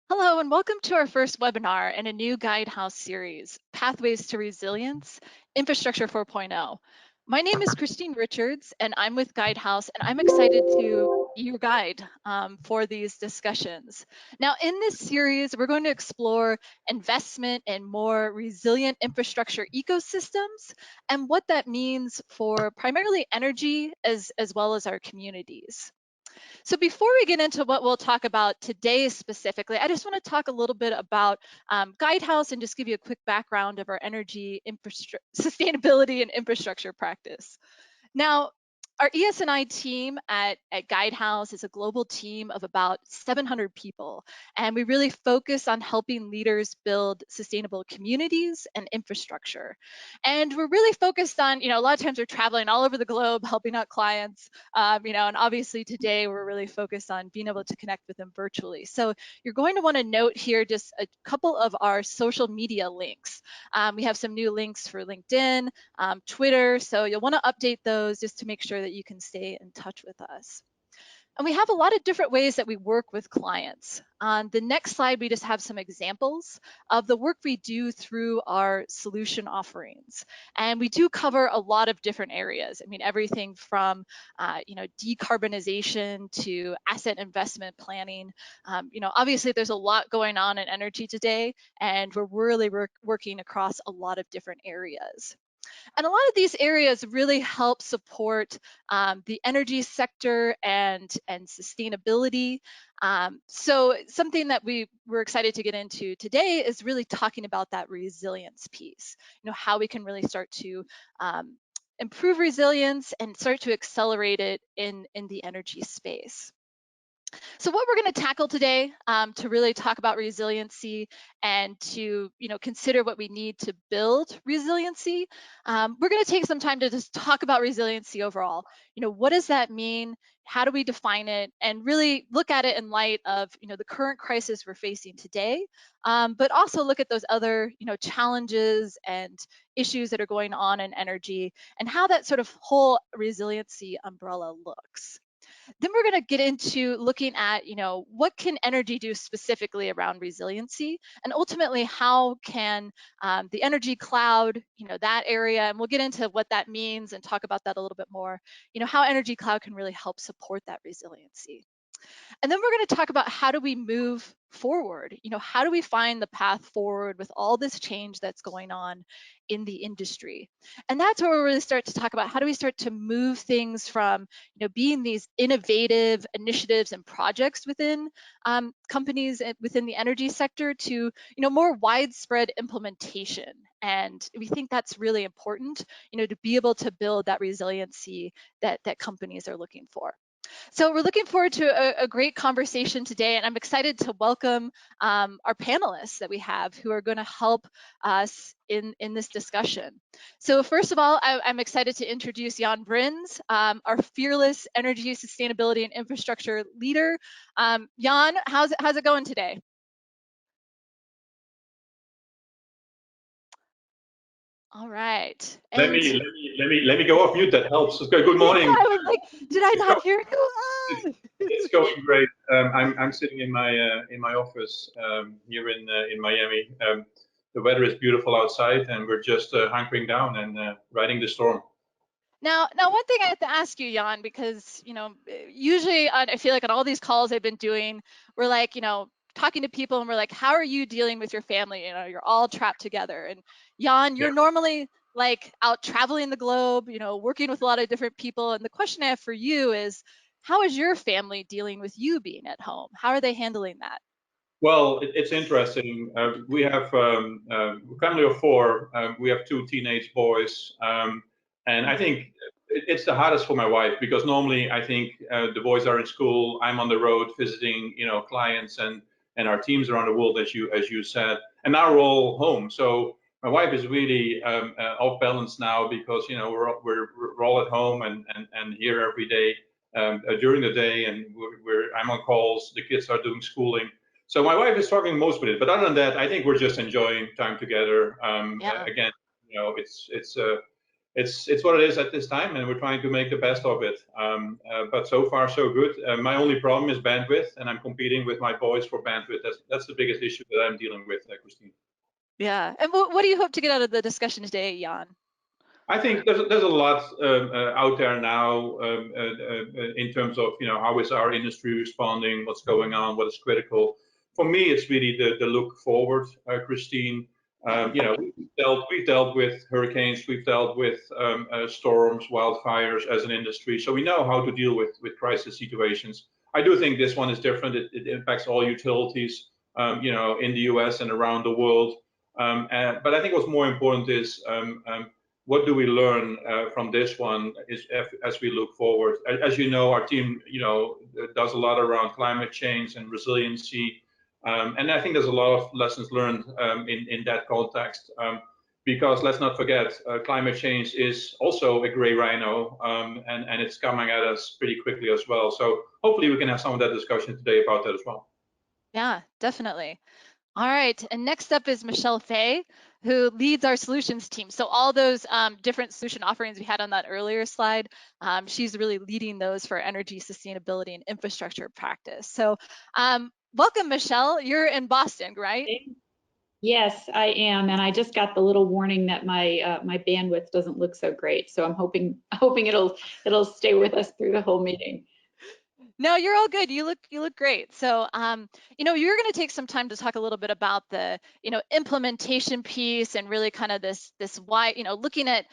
Hello, and welcome to our first webinar in a new Guidehouse series, Pathways to Resilience, Infrastructure 4.0. My name is Christine Richards, and I'm with Guidehouse, and I'm excited to be your guide for these discussions. Now, in this series, we're going to explore investment in more resilient infrastructure ecosystems and what that means for primarily energy as well as our communities. So before we get into what we'll talk about today specifically, I just want to talk a little bit about Guidehouse and just give you a quick background of our energy sustainability and infrastructure practice. Now, our ES&I team at Guidehouse is a global team of about 700 people, and we really focus on helping leaders build sustainable communities and infrastructure. And we're really focused on, a lot of times we're traveling all over the globe, helping out clients, and obviously today we're really focused on being able to connect with them virtually. So you're going to want to note here just a couple of our social media links. We have some new links for LinkedIn, Twitter. So you'll want to update those just to make sure that you can stay in touch with us. And we have a lot of different ways that we work with clients. On the next slide, we just have some examples of the work we do through our solution offerings. And we do cover a lot of different areas. I mean, everything from, decarbonization to asset investment planning. Obviously there's a lot going on in energy today, and we're really working across a lot of different areas. And a lot of these areas really help support the energy sector and sustainability. So something that we're excited to get into today is really talking about that resilience piece, how we can really start to improve resilience and start to accelerate it in the energy space. So what we're going to tackle today to really talk about resiliency and to consider what we need to build resiliency, we're going to take some time to just talk about resiliency overall. What does that mean? How do we define it? And really look at it in light of the current crisis we're facing today, but also look at those other challenges and issues that are going on in energy and how that sort of whole resiliency umbrella looks. Then we're going to get into looking at, what can energy do specifically around resiliency, and ultimately how can the energy cloud, that area, and we'll get into what that means and talk about that a little bit more, how energy cloud can really help support that resiliency. And then we're going to talk about how do we move forward? How do we find the path forward with all this change that's going on in the industry? And that's where we really start to talk about how do we start to move things from, being these innovative initiatives and projects within companies within the energy sector to, more widespread implementation. And we think that's really important, to be able to build that resiliency that companies are looking for. So we're looking forward to a great conversation today, and I'm excited to welcome our panelists that we have who are going to help us in this discussion. So first of all, I'm excited to introduce Jan Brins, our fearless energy, sustainability, and infrastructure leader. Jan, how's it going today? All right. Let And me let me go off mute. That helps. Okay, good morning. I was like, did I not hear you? It's going great. I'm sitting in my office here in Miami. The weather is beautiful outside, and we're just hunkering down and riding the storm. Now, one thing I have to ask you, Jan, because usually I feel like on all these calls I've been doing, we're like, talking to people, and we're like, how are you dealing with your family? You're all trapped together. And Jan, Yeah. you're normally like out traveling the globe, working with a lot of different people. And the question I have for you is, how is your family dealing with you being at home? How are they handling that? Well, it's interesting. We have a family of four. We have two teenage boys, and I think it's the hardest for my wife because normally I think the boys are in school. I'm on the road visiting, clients and our teams around the world, as you said, and now we're all home. So my wife is really off balance now because we're all at home and here every day during the day, and I'm on calls. The kids are doing schooling. So my wife is struggling most with it, but other than that, I think we're just enjoying time together. Yeah. Again, it's it's what it is at this time, and we're trying to make the best of it. But so far so good. My only problem is bandwidth, and I'm competing with my boys for bandwidth. That's the biggest issue that I'm dealing with, Christine. Yeah. And what do you hope to get out of the discussion today, Jan? I think there's a lot out there now in terms of how is our industry responding, what's going on, what is critical. For me, it's really the look forward, Christine. We've dealt with hurricanes, we've dealt with storms, wildfires as an industry, so we know how to deal with crisis situations. I do think this one is different. It impacts all utilities, in the U.S. and around the world. But I think what's more important is what do we learn from this one as we look forward? As you know, our team, does a lot around climate change and resiliency. And I think there's a lot of lessons learned in that context. Because let's not forget, climate change is also a gray rhino, and it's coming at us pretty quickly as well. So hopefully we can have some of that discussion today about that as well. Yeah, definitely. All right, and next up is Michelle Fay, who leads our solutions team. So all those different solution offerings we had on that earlier slide, she's really leading those for energy sustainability and infrastructure practice. So welcome, Michelle. You're in Boston, right? Yes, I am, and I just got the little warning that my bandwidth doesn't look so great. So I'm hoping it'll stay with us through the whole meeting. No, you're all good. You look great. So, you're going to take some time to talk a little bit about the, implementation piece and really kind of this wide, looking at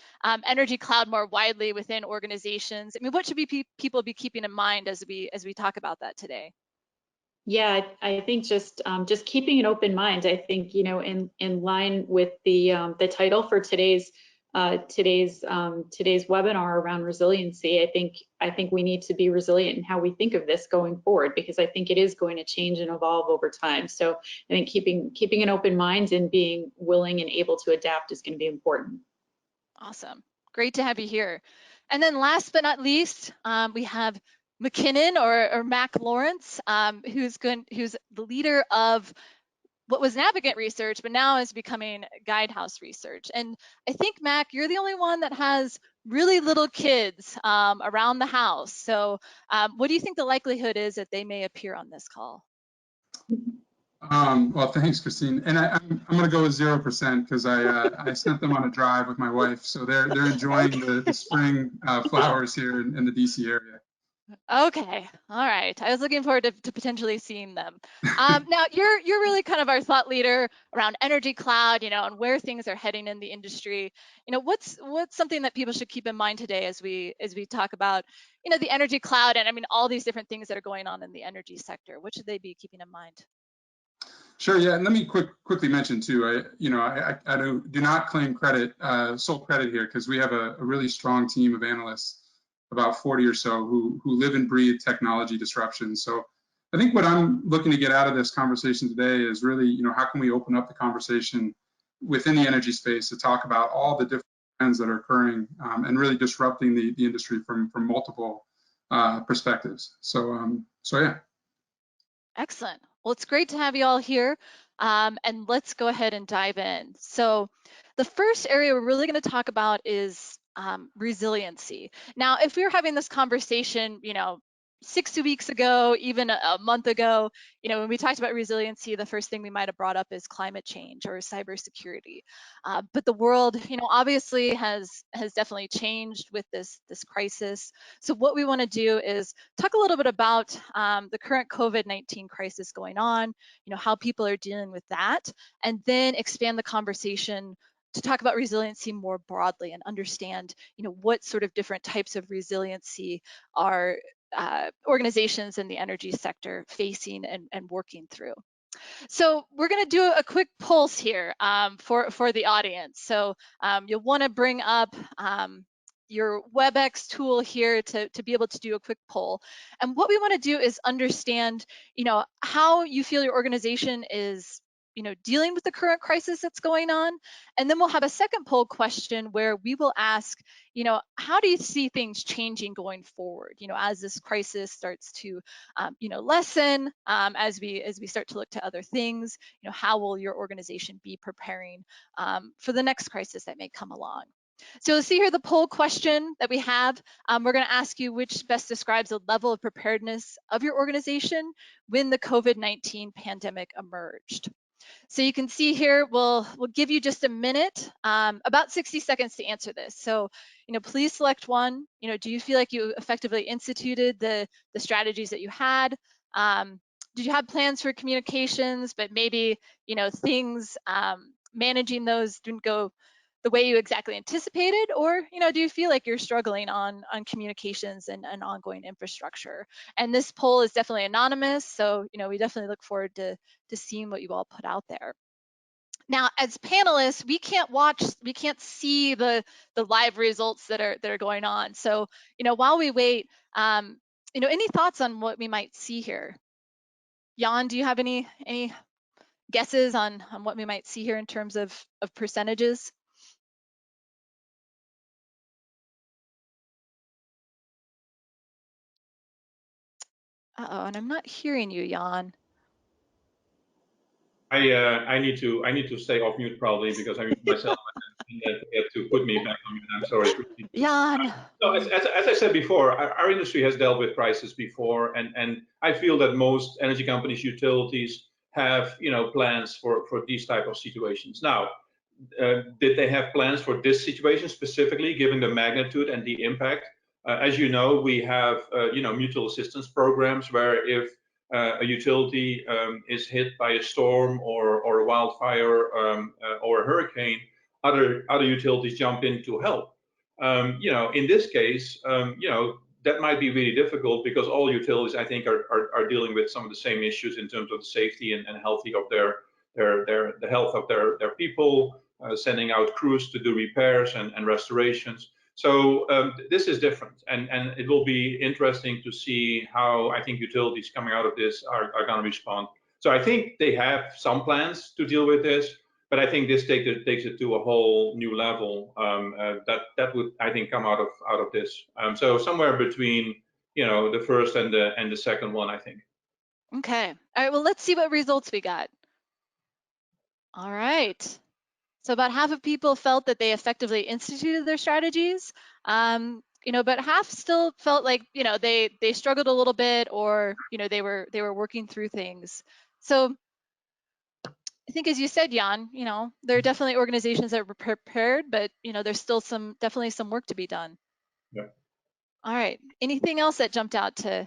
energy cloud more widely within organizations. I mean, what should people be keeping in mind as we talk about that today? Yeah, I think just keeping an open mind. I think in line with the title for today's webinar around resiliency. I think we need to be resilient in how we think of this going forward, because I think it is going to change and evolve over time. So I think keeping an open mind and being willing and able to adapt is going to be important. Awesome. Great to have you here. And then last but not least, we have McKinnon or Mac Lawrence, who's the leader of what was Navigant research, but now is becoming Guidehouse research. And I think, Mac, you're the only one that has really little kids around the house. So what do you think the likelihood is that they may appear on this call? Well, thanks, Christine. And I'm going to go with 0% because I sent them on a drive with my wife, so they're enjoying the spring flowers here in the DC area. Okay, all right. I was looking forward to potentially seeing them. Now you're really kind of our thought leader around energy cloud, and where things are heading in the industry. What's something that people should keep in mind today as we talk about, the energy cloud and I mean all these different things that are going on in the energy sector. What should they be keeping in mind? Sure, yeah, and let me quickly mention too. I do not claim sole credit here, because we have a really strong team of analysts, about 40 or so, who live and breathe technology disruption. So I think what I'm looking to get out of this conversation today is really, how can we open up the conversation within the energy space to talk about all the different trends that are occurring and really disrupting the industry from multiple perspectives. So yeah. Excellent. Well, it's great to have you all here. And let's go ahead and dive in. So the first area we're really going to talk about is resiliency. Now, if we were having this conversation, 6 weeks ago, even a month ago, when we talked about resiliency, the first thing we might have brought up is climate change or cybersecurity. But the world, obviously has definitely changed with this crisis. So what we want to do is talk a little bit about the current COVID-19 crisis going on, how people are dealing with that, and then expand the conversation to talk about resiliency more broadly and understand, what sort of different types of resiliency are organizations in the energy sector facing and working through. So we're going to do a quick pulse here for the audience. So you'll want to bring up your WebEx tool here to be able to do a quick poll. And what we want to do is understand, how you feel your organization is dealing with the current crisis that's going on. And then we'll have a second poll question where we will ask, how do you see things changing going forward, as this crisis starts to, lessen, as we start to look to other things, how will your organization be preparing for the next crisis that may come along? So you'll see here the poll question that we have. We're going to ask you which best describes the level of preparedness of your organization when the COVID-19 pandemic emerged. So you can see here, we'll give you just a minute, about 60 seconds to answer this. So, please select one. Do you feel like you effectively instituted the strategies that you had? Did you have plans for communications, but maybe, things, managing those didn't go the way you exactly anticipated? Or, do you feel like you're struggling on communications and ongoing infrastructure? And this poll is definitely anonymous, so, we definitely look forward to seeing what you all put out there. Now, as panelists, we can't see the live results that are going on. So, while we wait, any thoughts on what we might see here? Jan, do you have any guesses on what we might see here in terms of percentages? Uh-oh, and I'm not hearing you, Jan. I need to stay off mute probably because I muted myself and then forget to put me back on mute. I'm sorry. Jan. So as I said before, our industry has dealt with crisis before, and I feel that most energy companies, utilities have plans for these type of situations. Now, did they have plans for this situation specifically, given the magnitude and the impact? As you know, we have mutual assistance programs where if a utility is hit by a storm or a wildfire or a hurricane, other utilities jump in to help. In this case, that might be really difficult because all utilities, I think, are dealing with some of the same issues in terms of the safety and health of the health of their people, sending out crews to do repairs and restorations. So this is different, and it will be interesting to see how I think utilities coming out of this are going to respond. So I think they have some plans to deal with this, but I think this takes it to a whole new level. That would, I think, come out of this. So somewhere between the first and the second one, I think. Okay. All right. Well, let's see what results we got. All right. So about half of people felt that they effectively instituted their strategies, but half still felt like they struggled a little bit, or they were working through things. So I think, as you said, Jan, there are definitely organizations that were prepared, but there's still definitely some work to be done. Yeah. All right. Anything else that jumped out to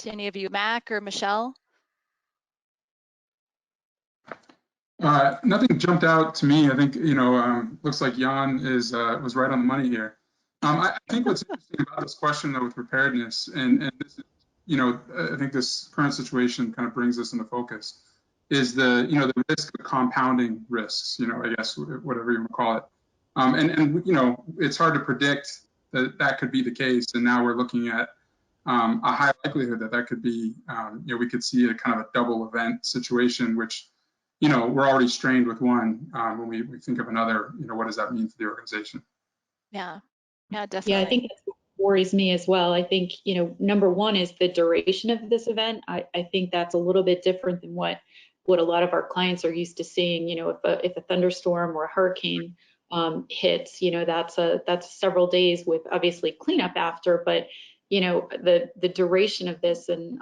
any of you, Mac or Michelle? Nothing jumped out to me. I think looks like Jan was right on the money here. I think what's interesting about this question though with preparedness, and this is, I think this current situation kind of brings this into focus, is the risk of compounding risks. I guess whatever you want to call it, and it's hard to predict that could be the case. And now we're looking at a high likelihood that could be, we could see a kind of a double event situation, which we're already strained with one. When we think of another, what does that mean for the organization? Yeah, definitely. Yeah, I think that's what worries me as well. I think, number one is the duration of this event. I think that's a little bit different than what a lot of our clients are used to seeing. If a thunderstorm or a hurricane hits, that's several days with obviously cleanup after, but the duration of this and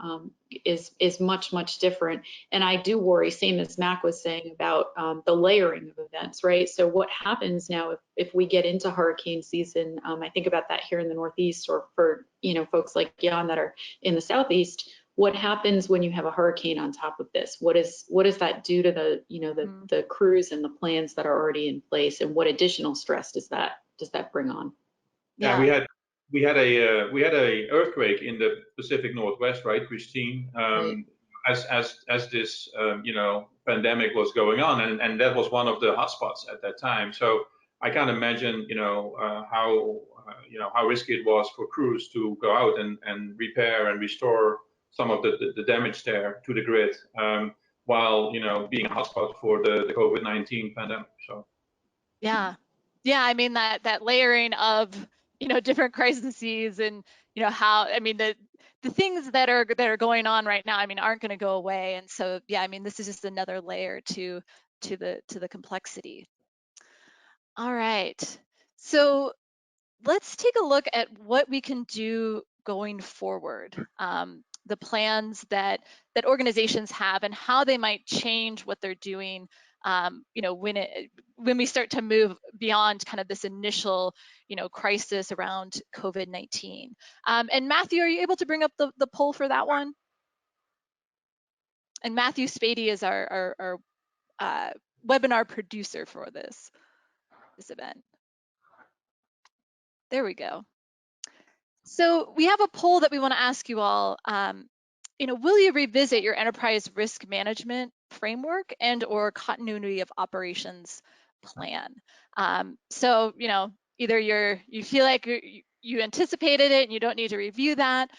is much different. And I do worry, same as Mac was saying, about the layering of events, right? So what happens now if we get into hurricane season? I think about that here in the Northeast, or for folks like Jan that are in the Southeast. What happens when you have a hurricane on top of this? What does that do to the crews and the plans that are already in place, and what additional stress does that bring on? Yeah, we had a earthquake in the Pacific Northwest, right, Christine? Right. As this pandemic was going on, and that was one of the hotspots at that time. So I can't imagine how risky it was for crews to go out and repair and restore some of the damage there to the grid, while being a hotspot for the COVID-19 pandemic. So Yeah. I mean that layering of different crises, and how, I mean, the things that are going on right now, I mean, aren't going to go away. And so I mean, this is just another layer to the complexity. All right. So let's take a look at what we can do going forward. The plans that organizations have and how they might change what they're doing. When we start to move beyond kind of this initial, crisis around COVID-19. And Matthew, are you able to bring up the poll for that one? And Matthew Spady is our webinar producer for this event. There we go. So we have a poll that we want to ask you all. Will you revisit your enterprise risk management framework and/or continuity of operations plan? So either you feel like you anticipated it and you don't need to review that.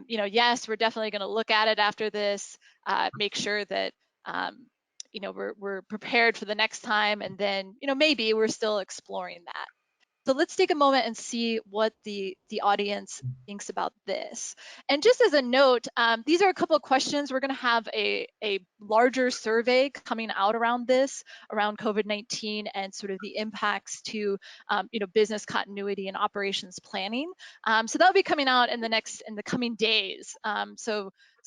Yes, we're definitely going to look at it after this. Make sure that we're prepared for the next time, and then maybe we're still exploring that. So let's take a moment and see what the audience thinks about this. And just as a note, these are a couple of questions. We're going to have a larger survey coming out around this, around COVID-19 and sort of the impacts to business continuity and operations planning. So that'll be coming out in the coming days.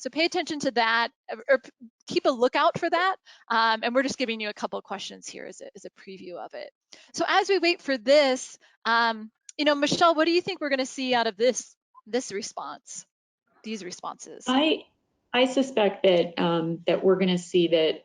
So pay attention to that, or keep a lookout for that. And we're just giving you a couple of questions here as a preview of it. So as we wait for this, Michelle, what do you think we're going to see out of this response, these responses? I suspect that that we're going to see that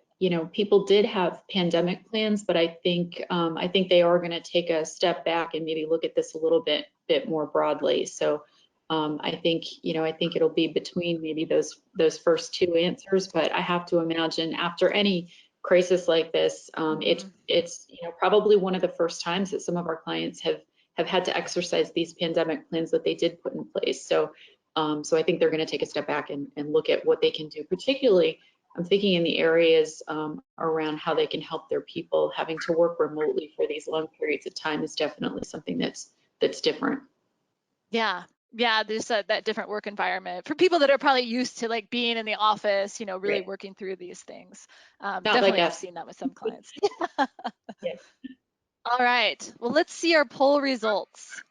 people did have pandemic plans, but I think they are going to take a step back and maybe look at this a little bit more broadly. So I think it'll be between maybe those first two answers, but I have to imagine after any crisis like this, it's probably one of the first times that some of our clients have had to exercise these pandemic plans that they did put in place. So I think they're going to take a step back and look at what they can do. Particularly, I'm thinking in the areas around how they can help their people. Having to work remotely for these long periods of time is definitely something that's different. Yeah, there's that different work environment for people that are probably used to like being in the office, really Right. working through these things. Definitely like have seen that with some clients. Yeah. All right, well, let's see our poll results.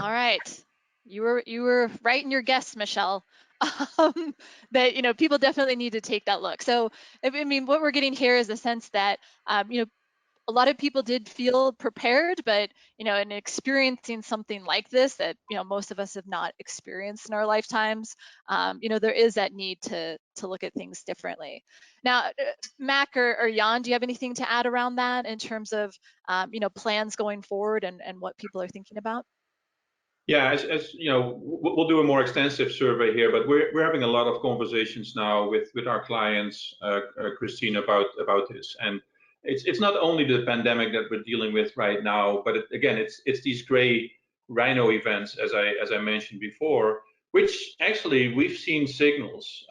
All right, you were right in your guess, Michelle. That people definitely need to take that look. So I mean, what we're getting here is a sense that a lot of people did feel prepared, but in experiencing something like this that most of us have not experienced in our lifetimes, there is that need to look at things differently. Now, Mac or Jan, do you have anything to add around that in terms of plans going forward and what people are thinking about? Yeah, as you know, we'll do a more extensive survey here, but we're having a lot of conversations now with our clients, Christine, about this. And it's not only the pandemic that we're dealing with right now, but again, it's these gray rhino events, as I mentioned before, which actually we've seen signals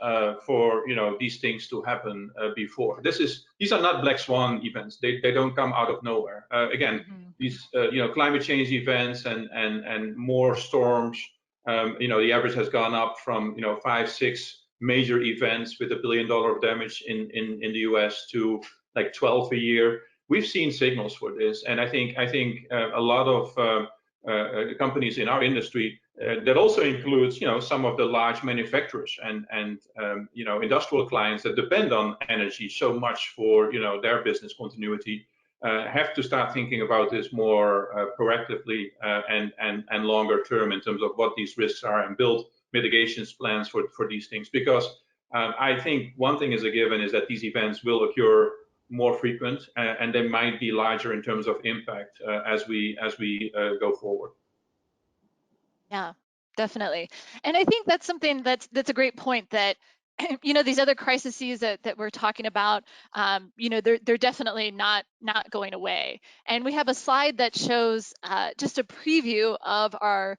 for these things to happen before. These are not black swan events. They don't come out of nowhere. Again. These climate change events and more storms. The average has gone up from 5-6 major events with $1 billion of damage in the U.S. to like 12 a year. We've seen signals for this, and I think a lot of companies in our industry that also includes some of the large manufacturers and industrial clients that depend on energy so much for their business continuity. Have to start thinking about this more proactively and longer term in terms of what these risks are and build mitigations plans for these things. Because I think one thing is a given is that these events will occur more frequent and they might be larger in terms of impact as we go forward. Yeah, definitely. And I think that's something that's a great point, that these other crises that we're talking about, they're definitely not going away. And we have a slide that shows just a preview of our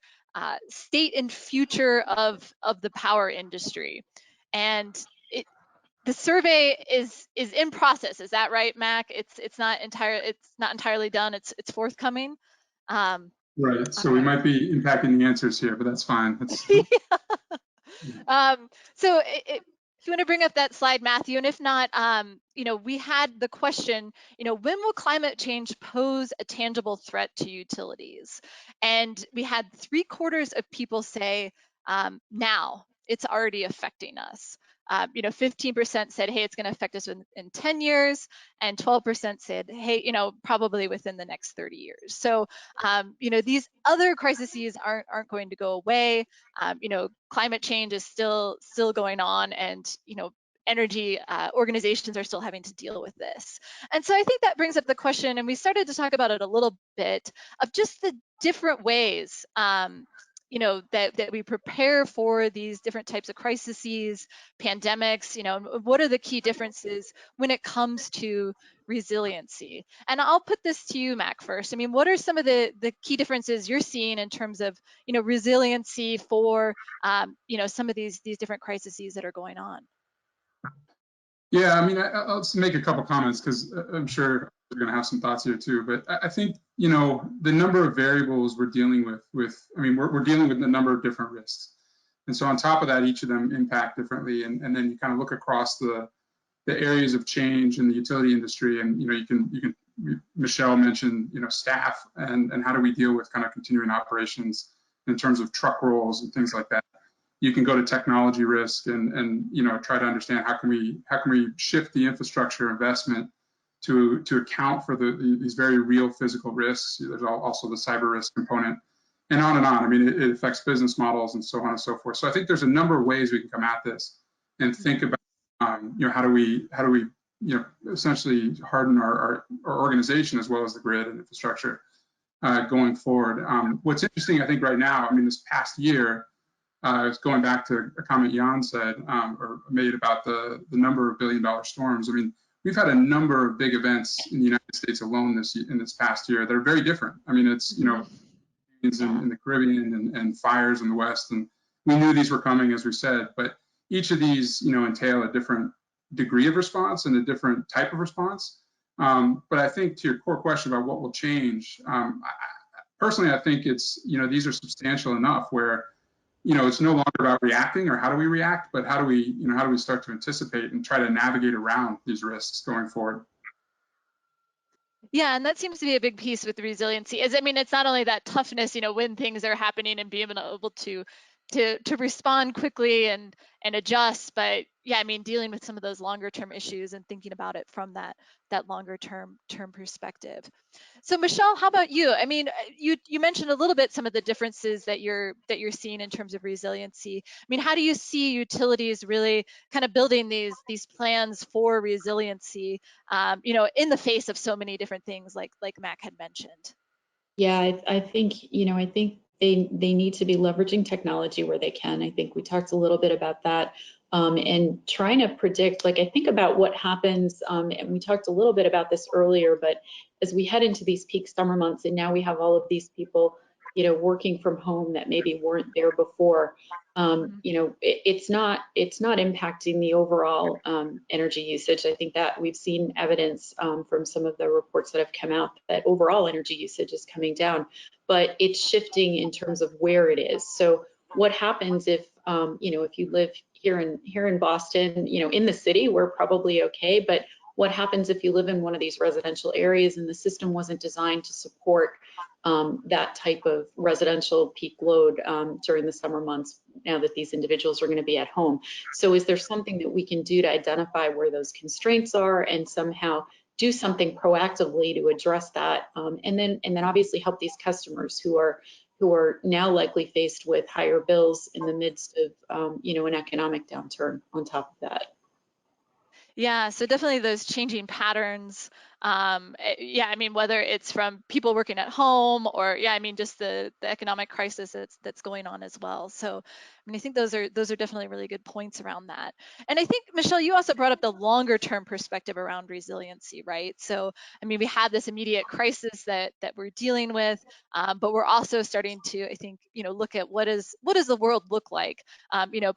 state and future of the power industry. And the survey is in process. Is that right, Mac? It's not entirely done. It's forthcoming. Right. So we might be impacting the answers here, but that's fine. So If you want to bring up that slide, Matthew, and if not, we had the question, when will climate change pose a tangible threat to utilities? And we had 3/4 of people say, now, it's already affecting us. 15% said, hey, it's going to affect us in 10 years, and 12% said, hey, probably within the next 30 years. So, these other crises aren't going to go away. Climate change is still going on, and energy organizations are still having to deal with this. And so I think that brings up the question, and we started to talk about it a little bit, of just the different ways that we prepare for these different types of crises, pandemics. What are the key differences when it comes to resiliency? And I'll put this to you, Mac, first. I mean, what are some of the key differences you're seeing in terms of resiliency for some of these different crises that are going on? Yeah, I mean, I'll just make a couple comments because I'm sure we're going to have some thoughts here too. But I think, the number of variables we're dealing we're dealing with a number of different risks. And so on top of that, each of them impact differently. And then you kind of look across the areas of change in the utility industry. And, Michelle mentioned, staff and how do we deal with kind of continuing operations in terms of truck rolls and things like that. You can go to technology risk and try to understand how can we shift the infrastructure investment to account for these very real physical risks. There's also the cyber risk component, and on and on. I mean, it affects business models and so on and so forth. So I think there's a number of ways we can come at this and think about how do we essentially harden our organization as well as the grid and infrastructure going forward. What's interesting, I think, right now, I mean, this past year. Going back to a comment Jan said or made about the number of billion-dollar storms. I mean, we've had a number of big events in the United States alone in this past year that are very different. I mean, it's in the Caribbean and fires in the West, and we knew these were coming, as we said. But each of these, entail a different degree of response and a different type of response. But I think to your core question about what will change, personally, I think it's these are substantial enough where. It's no longer about reacting or how do we react, but how do we start to anticipate and try to navigate around these risks going forward? Yeah, and that seems to be a big piece with resiliency. It's not only that toughness, when things are happening and being able to respond quickly and adjust, but yeah, dealing with some of those longer term issues and thinking about it from that longer term perspective. So Michelle, how about you? I mean, you mentioned a little bit some of the differences that you're seeing in terms of resiliency. I mean, how do you see utilities really kind of building these plans for resiliency, in the face of so many different things like Mac had mentioned? Yeah, I think they need to be leveraging technology where they can. I think we talked a little bit about that. And trying to predict, like I think about what happens, and we talked a little bit about this earlier, but as we head into these peak summer months, and now we have all of these people, working from home that maybe weren't there before, it's not impacting the overall energy usage. I think that we've seen evidence from some of the reports that have come out that overall energy usage is coming down, but it's shifting in terms of where it is. So what happens if if you live here in Boston, in the city, we're probably okay. But what happens if you live in one of these residential areas and the system wasn't designed to support that type of residential peak load during the summer months, now that these individuals are going to be at home? So is there something that we can do to identify where those constraints are and somehow do something proactively to address that, and then obviously help these customers who are now likely faced with higher bills in the midst of an economic downturn on top of that? Yeah, so definitely those changing patterns. Yeah, whether it's from people working at home or just the economic crisis that's going on as well. So I think those are definitely really good points around that. And I think, Michelle, you also brought up the longer term perspective around resiliency, right? So we have this immediate crisis that we're dealing with, but we're also starting to, I think, look at what does the world look like,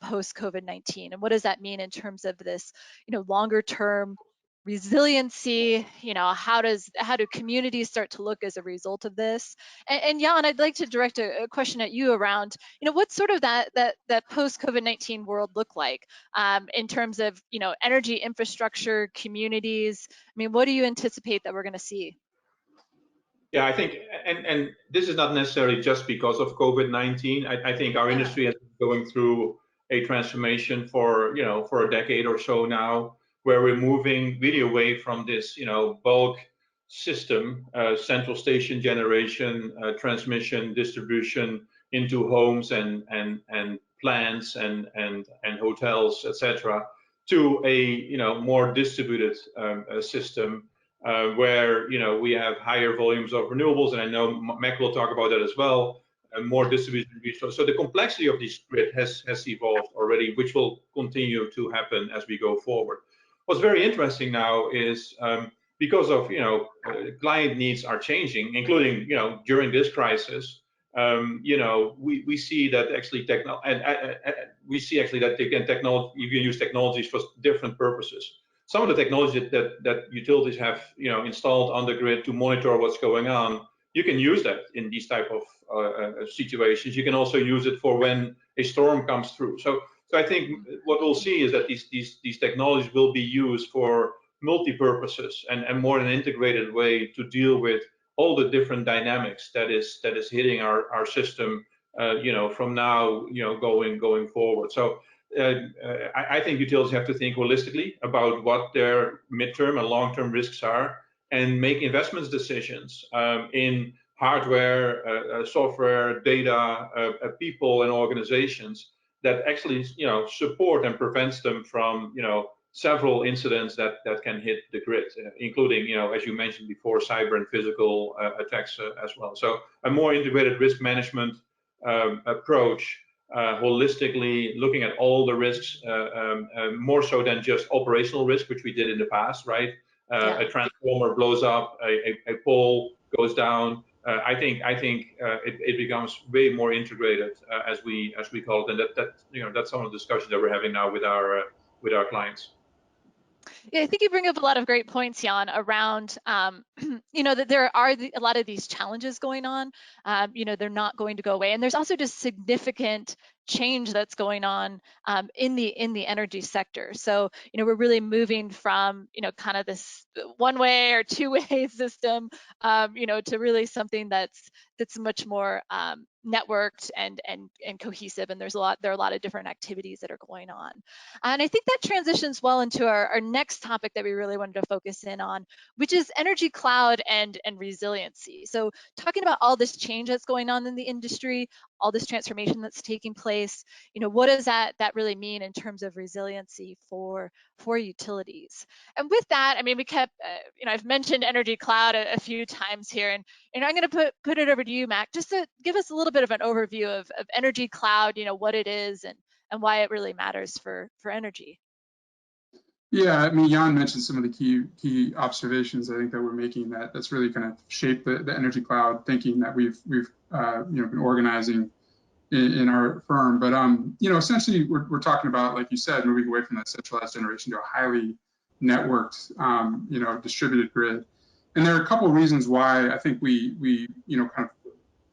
post COVID-19, and what does that mean in terms of this, longer term resiliency, how do communities start to look as a result of this? And Jan, I'd like to direct a question at you around, what sort of that post COVID-19 world look like in terms of, energy infrastructure, communities. I mean, what do you anticipate that we're going to see? Yeah, I think, and this is not necessarily just because of COVID-19. I think our industry has been going through a transformation for a decade or so now, where we're moving really away from this bulk system, central station generation, transmission, distribution into homes and plants and hotels, etc., to a more distributed system where we have higher volumes of renewables, and I know Mac will talk about that as well, and more distributed resources. So the complexity of this grid has evolved already, which will continue to happen as we go forward. What's very interesting now is because of client needs are changing, including during this crisis. We see that actually we see actually that you can use technologies for different purposes. Some of the technology that utilities have installed on the grid to monitor what's going on, you can use that in these type of situations. You can also use it for when a storm comes through. So I think what we'll see is that these technologies will be used for multi-purposes and more an integrated way to deal with all the different dynamics that is hitting our system from now going forward. So I think utilities have to think holistically about what their midterm and long-term risks are and make investments decisions in hardware, software, data, people, and organizations that actually support and prevents them from several incidents that can hit the grid, including as you mentioned before, cyber and physical attacks as well. So a more integrated risk management approach. Holistically looking at all the risks, more so than just operational risk, which we did in the past, right? A transformer blows up, a pole goes down. I think it becomes way more integrated as we call it, and that's some of the discussions that we're having now with our clients. Yeah, I think you bring up a lot of great points, Jan, around that there are a lot of these challenges going on. They're not going to go away, and there's also just significant change that's going on in the energy sector. So we're really moving from kind of this one-way or two-way system, to really something that's much more networked and cohesive. And there are a lot of different activities that are going on. And I think that transitions well into our next topic that we really wanted to focus in on, which is energy cloud and resiliency. So talking about all this change that's going on in the industry, all this transformation that's taking place, what does that really mean in terms of resiliency for utilities? And with that, I mean, we kept, I've mentioned energy cloud a few times here, and I'm going to put it over to you, Mac, just to give us a little bit of an overview of energy cloud, what it is and why it really matters for energy. Yeah, I mean, Jan mentioned some of the key observations I think that we're making that's really kind of shaped the energy cloud thinking that we've been organizing in our firm. But essentially we're talking about, like you said, moving away from that centralized generation to a highly networked distributed grid. And there are a couple of reasons why I think we kind of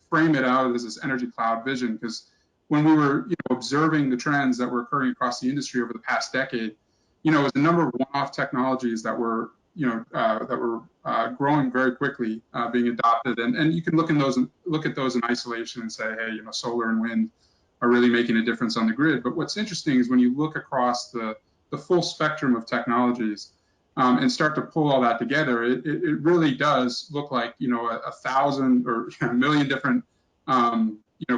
frame it out as this energy cloud vision, because when we were observing the trends that were occurring across the industry over the past decade, it was a number of one-off technologies that were growing very quickly, being adopted, and you can look at those in isolation and say, hey, solar and wind are really making a difference on the grid. But what's interesting is when you look across the full spectrum of technologies and start to pull all that together, it really does look like 1,000 or a million different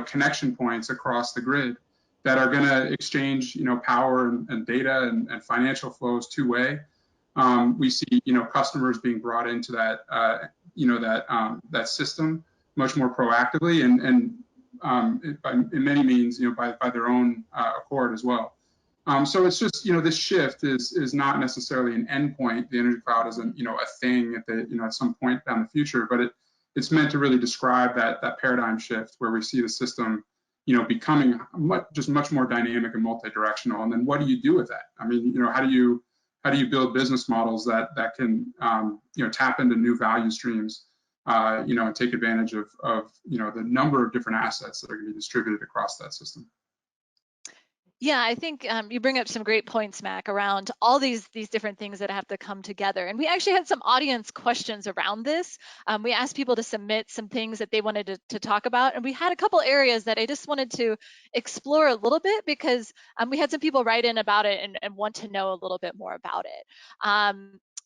connection points across the grid that are going to exchange power and data and financial flows two-way. We see customers being brought into that that system much more proactively and in many means by their own accord as well. So it's just this shift is not necessarily an endpoint. The energy cloud isn't a thing at some point down the future, but it's meant to really describe that paradigm shift where we see the system becoming much more dynamic and multi-directional. And then what do you do with that? I mean, how do how do you build business models that can tap into new value streams, and take advantage of the number of different assets that are going to be distributed across that system. Yeah, I think you bring up some great points, Mac, around all these different things that have to come together. And we actually had some audience questions around this. We asked people to submit some things that they wanted to talk about, and we had a couple areas that I just wanted to explore a little bit because we had some people write in about it and want to know a little bit more about it.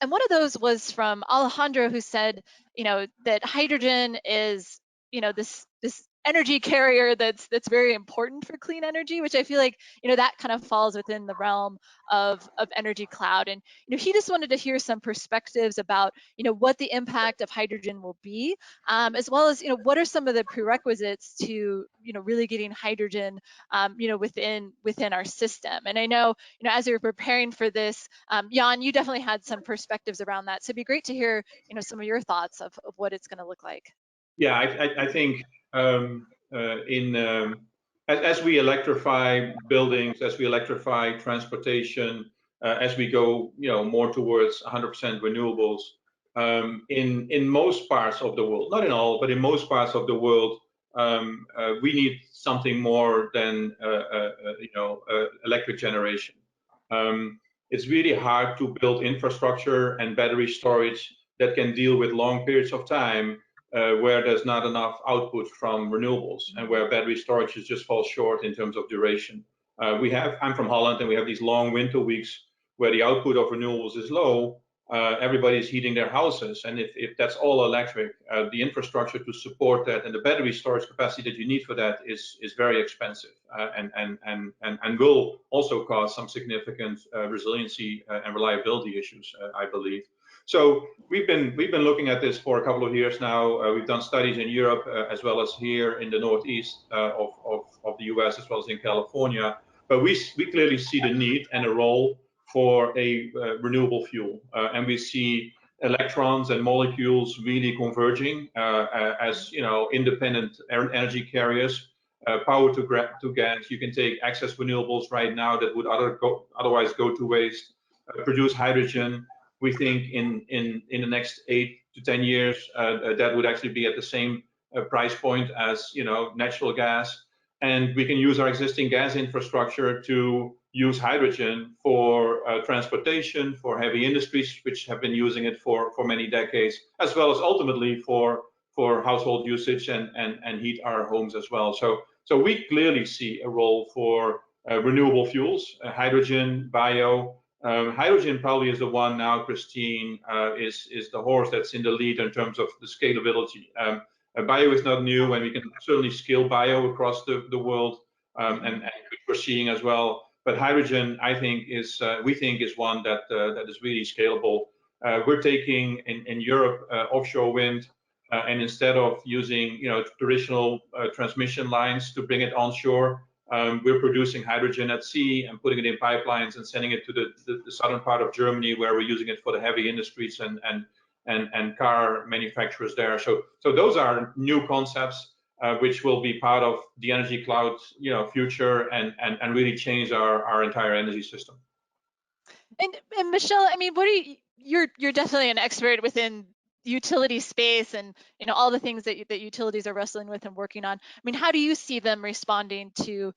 And one of those was from Alejandro, who said, that hydrogen is, this energy carrier that's very important for clean energy, which I feel like that kind of falls within the realm of energy cloud. And he just wanted to hear some perspectives about what the impact of hydrogen will be, as well as what are some of the prerequisites to really getting hydrogen within our system. And I know as we were preparing for this, Jan, you definitely had some perspectives around that, so it'd be great to hear some of your thoughts of what it's going to look like. Yeah, I think as we electrify buildings, as we electrify transportation, as we go more towards 100% renewables, in most parts of the world, not in all, but in most parts of the world, we need something more than electric generation. It's really hard to build infrastructure and battery storage that can deal with long periods of time where there's not enough output from renewables and where battery storage just falls short in terms of duration. I'm from Holland, and we have these long winter weeks where the output of renewables is low. Everybody's heating their houses, and if that's all electric, the infrastructure to support that and the battery storage capacity that you need for that is very expensive, and will also cause some significant resiliency and reliability issues, I believe. So we've been looking at this for a couple of years now. We've done studies in Europe as well as here in the northeast of the US, as well as in California. But we clearly see the need and a role for a renewable fuel, and we see electrons and molecules really converging as independent energy carriers. Power to gas. You can take excess renewables right now that would otherwise go to waste. Produce hydrogen. We think in the next 8 to 10 years that would actually be at the same price point as natural gas, and we can use our existing gas infrastructure to use hydrogen for transportation, for heavy industries, which have been using it for many decades, as well as ultimately for household usage and heat our homes as well. So we clearly see a role for renewable fuels, hydrogen, bio. Hydrogen probably is the one now, Christine, is the horse that's in the lead in terms of the scalability. Bio is not new, and we can certainly scale bio across the world, and we're seeing as well. But hydrogen, we think is one that is really scalable. We're taking in Europe offshore wind, and instead of using traditional transmission lines to bring it onshore, we're producing hydrogen at sea and putting it in pipelines and sending it to the southern part of Germany, where we're using it for the heavy industries and car manufacturers there. So those are new concepts which will be part of the energy cloud future and really change our entire energy system. And Michelle, I mean, you're definitely an expert within utility space and all the things that utilities are wrestling with and working on. I mean, how do you see them responding to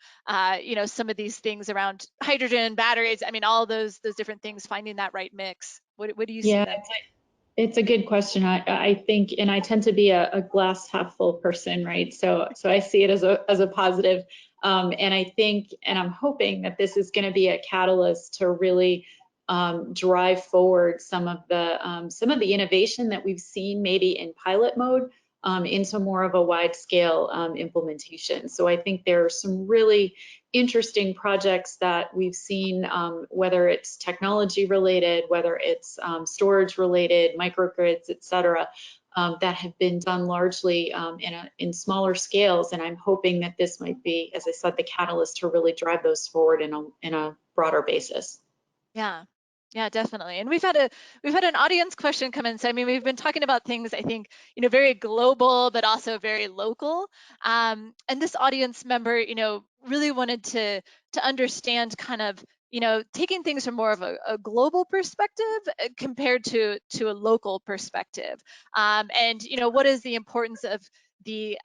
some of these things around hydrogen, batteries? I mean, all those different things, finding that right mix. What do you see them? It's a good question. I think, and I tend to be a glass half full person, right? So I see it as a positive, and I think, and I'm hoping that this is going to be a catalyst to really drive forward some of the innovation that we've seen maybe in pilot mode into more of a wide scale implementation. So I think there are some really interesting projects that we've seen, whether it's technology related, whether it's storage related, microgrids, et cetera, that have been done largely in smaller scales. And I'm hoping that this might be, as I said, the catalyst to really drive those forward in a broader basis. Yeah, definitely. And we've had an audience question come in. So I mean, we've been talking about things, I think, very global, but also very local. And this audience member, really wanted to to understand kind of, taking things from more of a global perspective compared to a local perspective. And, what is the importance of the,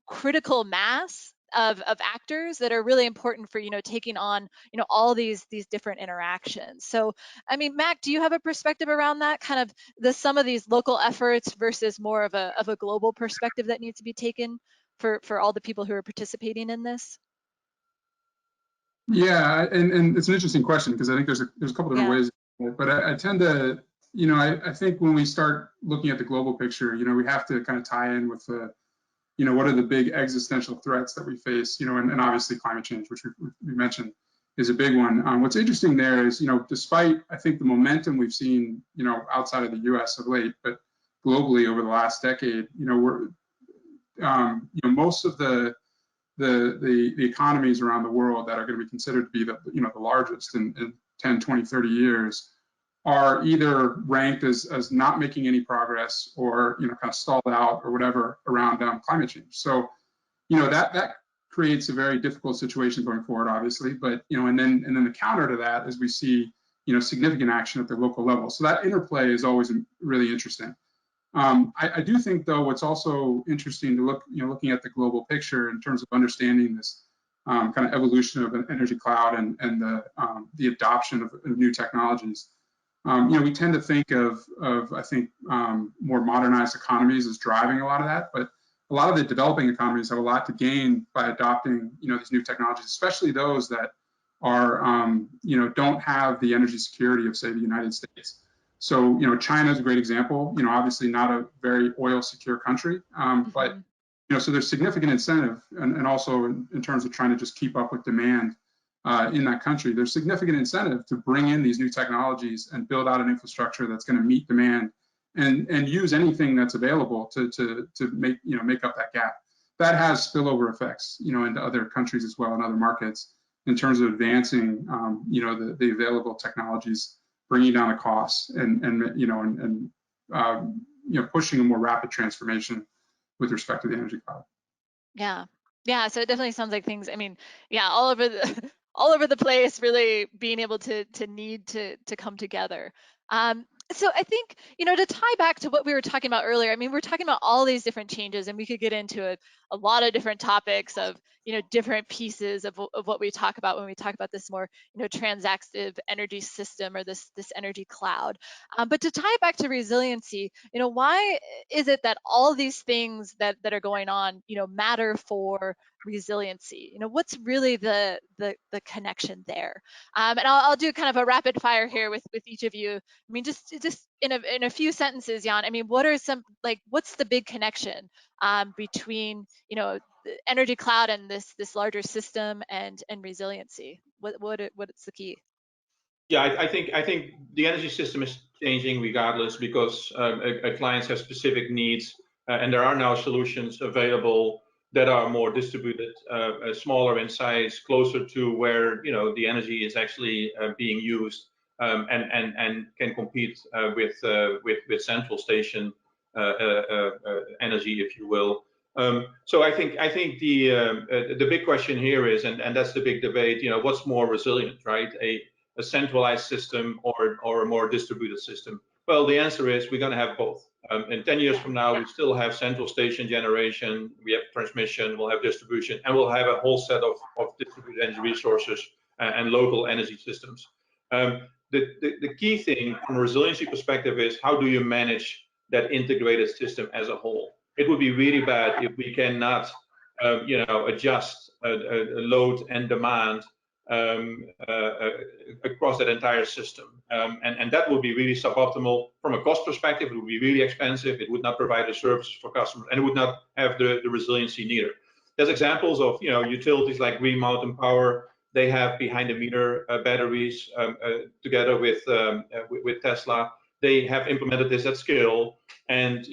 critical mass of actors that are really important for, taking on, all these different interactions. So, I mean, Mac, do you have a perspective around that, kind of some of these local efforts versus more of a global perspective that needs to be taken for all the people who are participating in this? Yeah, and it's an interesting question because I think there's a couple different Yeah. ways, but I tend to, I think when we start looking at the global picture, we have to kind of tie in with the, what are the big existential threats that we face, and obviously climate change, which we mentioned, is a big one. What's interesting there is, despite, I think, the momentum we've seen, outside of the U.S. of late, but globally over the last decade, we're, most of the economies around the world that are going to be considered to be the largest in 10, 20, 30 years are either ranked as not making any progress or kind of stalled out or whatever around climate change. So that creates a very difficult situation going forward, obviously. But and then the counter to that is we see significant action at the local level. So that interplay is always really interesting. I do think, though, what's also interesting to look, looking at the global picture in terms of understanding this kind of evolution of an energy cloud and the adoption of new technologies. We tend to think of I think, more modernized economies as driving a lot of that, but a lot of the developing economies have a lot to gain by adopting, these new technologies, especially those that are, don't have the energy security of, say, the United States. So, China is a great example. Obviously not a very oil secure country, but so there's significant incentive, and also in terms of trying to just keep up with demand in that country. There's significant incentive to bring in these new technologies and build out an infrastructure that's going to meet demand and use anything that's available to make up that gap. That has spillover effects, into other countries as well and other markets in terms of advancing, the available technologies, bringing down the costs, and pushing a more rapid transformation with respect to the energy cloud. Yeah. So it definitely sounds like things. I mean, yeah, all over the all over the place, really being able to need to come together. So I think, to tie back to what we were talking about earlier, I mean, we're talking about all these different changes, and we could get into a lot of different topics of, different pieces of what we talk about when we talk about this more, transactive energy system or this energy cloud. But to tie it back to resiliency, why is it that all these things that are going on, matter for resiliency? What's really the connection there? And I'll do kind of a rapid fire here with each of you. I mean, just in a few sentences, Jan. I mean, what's the big connection between the energy cloud and this larger system and resiliency? What's the key? Yeah, I think the energy system is changing regardless because clients have specific needs, and there are now solutions available that are more distributed, smaller in size, closer to where the energy is actually being used, and can compete with central station energy, if you will. So I think the big question here is, and that's the big debate, what's more resilient, right? A centralized system or a more distributed system? Well, the answer is we're going to have both. In 10 years from now, we still have central station generation, we have transmission, we'll have distribution, and we'll have a whole set of distributed energy resources and local energy systems. The key thing from a resiliency perspective is how do you manage that integrated system as a whole? It would be really bad if we cannot adjust load and demand across that entire system. And that would be really suboptimal. From a cost perspective, it would be really expensive. It would not provide a service for customers, and it would not have the resiliency neither. There's examples of utilities like Green Mountain Power. They have behind the meter batteries together with Tesla. They have implemented this at scale, and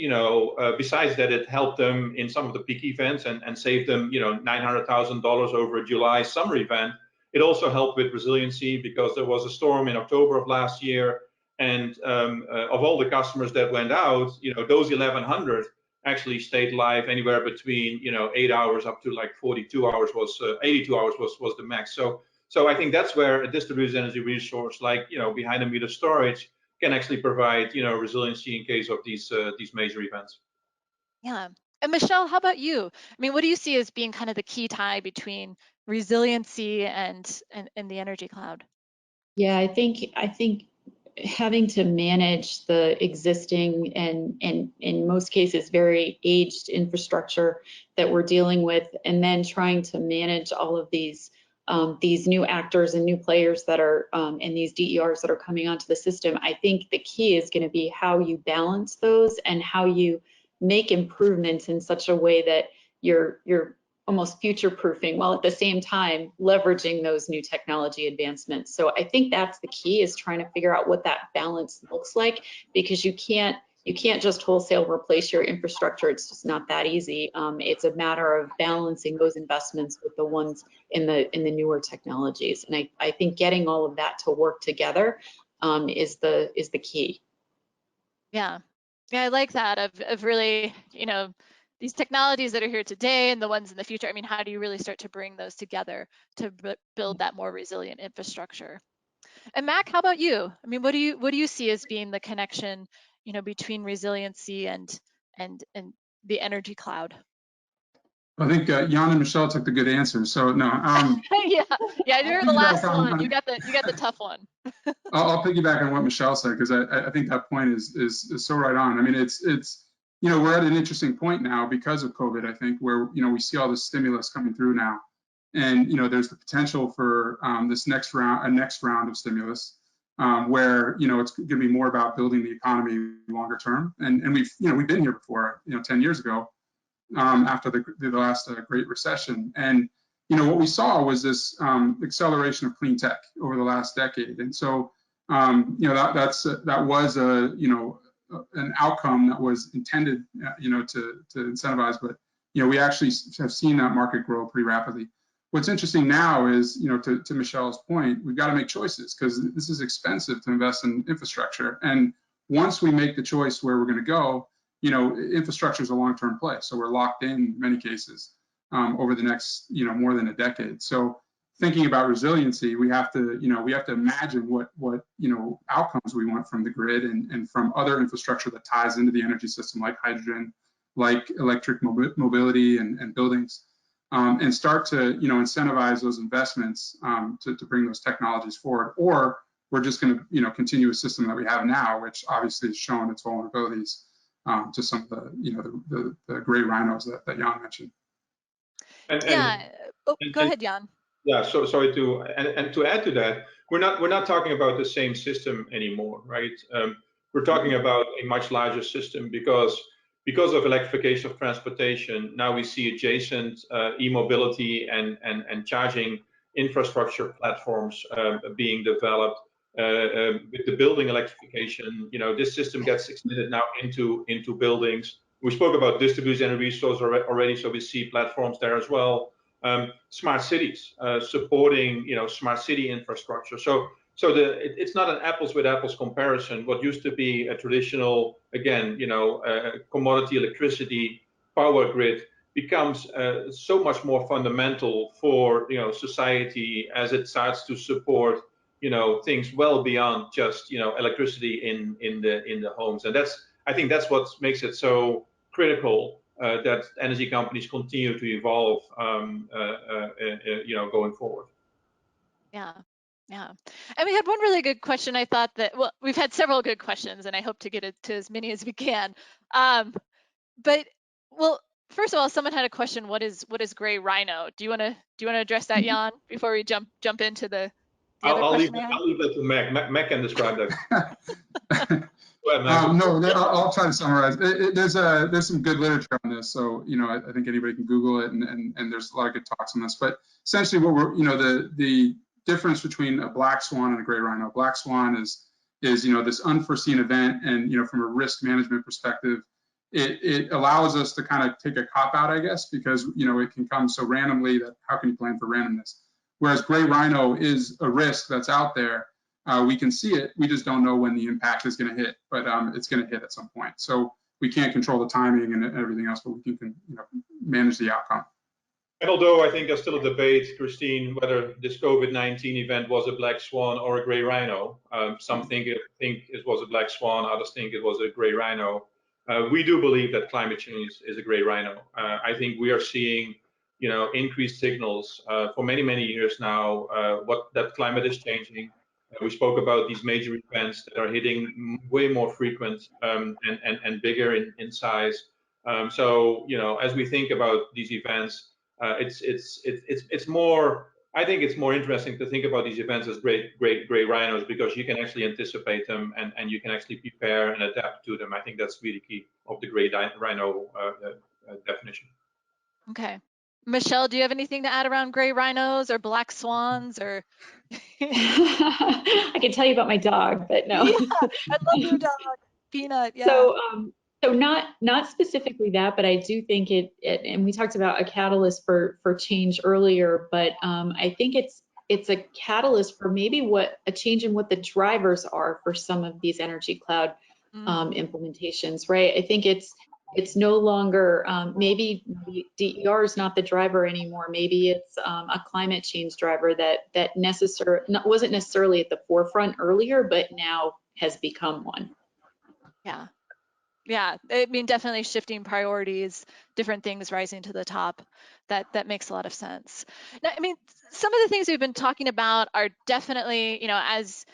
besides that, it helped them in some of the peak events and saved them $900,000 over a July summer event. It also helped with resiliency because there was a storm in October of last year, and of all the customers that went out, those 1,100 actually stayed live anywhere between 8 hours up to like 42 hours was 82 hours was the max. So I think that's where a distributed energy resource like behind the meter storage can actually provide resiliency in case of these major events. Yeah. And Michelle, how about you? I mean, what do you see as being kind of the key tie between resiliency and the energy cloud? Yeah, I think having to manage the existing and in most cases very aged infrastructure that we're dealing with, and then trying to manage all of these new actors and new players that are and these DERs that are coming onto the system. I think the key is going to be how you balance those and how you make improvements in such a way that you're almost future proofing while at the same time leveraging those new technology advancements. So I think that's the key, is trying to figure out what that balance looks like, because you can't just wholesale replace your infrastructure. It's just not that easy. It's a matter of balancing those investments with the ones in the newer technologies. And I think getting all of that to work together is the key. Yeah. Yeah, I like that of really, these technologies that are here today and the ones in the future. I mean, how do you really start to bring those together to build that more resilient infrastructure? And Mac, how about you? I mean, what do you see as being the connection, between resiliency and the energy cloud? I think Jan and Michelle took the good answers. So no, Yeah, I'll you're the piggyback last one. You got the tough one. I'll piggyback on what Michelle said, because I think that point is so right on. I mean, it's we're at an interesting point now because of COVID, I think, where we see all this stimulus coming through now, and there's the potential for this next round of stimulus, where it's going to be more about building the economy longer term, and we've been here before, 10 years ago, after the last Great Recession. And what we saw was this acceleration of clean tech over the last decade. And so that was an outcome that was intended to incentivize, but we actually have seen that market grow pretty rapidly. What's interesting now is, to Michelle's point, we've got to make choices, because this is expensive to invest in infrastructure. And once we make the choice where we're going to go, infrastructure is a long-term play. So we're locked in many cases over the next, more than a decade. So thinking about resiliency, we have to imagine what outcomes we want from the grid and from other infrastructure that ties into the energy system, like hydrogen, like electric mobility and buildings, and start to incentivize those investments to bring those technologies forward. Or we're just going to continue a system that we have now, which obviously has shown its vulnerabilities to some of the gray rhinos that Jan mentioned. Go ahead, Jan. Yeah, so sorry to add to that, we're not talking about the same system anymore, right? We're talking about a much larger system because of electrification of transportation. Now we see adjacent e-mobility and charging infrastructure platforms being developed. With the building electrification, this system gets extended now into buildings. We spoke about distributed energy resource already, so we see platforms there as well. Smart cities, supporting smart city infrastructure. So it's not an apples with apples comparison. What used to be a traditional, again, commodity electricity power grid becomes so much more fundamental for society as it starts to support things well beyond just electricity in the homes. And I think that's what makes it so critical that energy companies continue to evolve going forward. Yeah. And we had one really good question. I thought that, well, we've had several good questions, and I hope to get it to as many as we can. But well, first of all, someone had a question. What is gray rhino? Do you want to address that, Jan, before we jump into the other question? I'll leave that to Mac. Mac can describe that. No, I'll try to summarize. There's some good literature on this, so I think anybody can Google it, and there's a lot of good talks on this. But essentially, what we're the difference between a black swan and a gray rhino. Black swan is this unforeseen event, and from a risk management perspective, it allows us to kind of take a cop out, I guess, because it can come so randomly that how can you plan for randomness? Whereas gray rhino is a risk that's out there. We can see it, we just don't know when the impact is going to hit, but it's going to hit at some point. So we can't control the timing and everything else, but we can manage the outcome. And although I think there's still a debate, Christine, whether this COVID-19 event was a black swan or a gray rhino. Some think it was a black swan, others think it was a gray rhino. We do believe that climate change is a gray rhino. I think we are seeing, increased signals for many, many years now. That climate is changing. We spoke about these major events that are hitting way more frequent and bigger in size. So, as we think about these events, it's more. I think it's more interesting to think about these events as gray rhinos, because you can actually anticipate them and you can actually prepare and adapt to them. I think that's really key of the gray rhino definition. Okay. Michelle, do you have anything to add around gray rhinos or black swans or? I can tell you about my dog, but no. Yeah, I love your dog, Peanut. Yeah. So not specifically that, but I do think it and we talked about a catalyst for change earlier, but I think it's a catalyst for maybe a change in what the drivers are for some of these energy cloud implementations, right? I think it's no longer maybe DER is not the driver anymore. Maybe it's a climate change driver that wasn't necessarily at the forefront earlier, but now has become one. Yeah. Yeah, I mean, definitely shifting priorities, different things rising to the top. That makes a lot of sense. Now, I mean, some of the things we've been talking about are definitely, as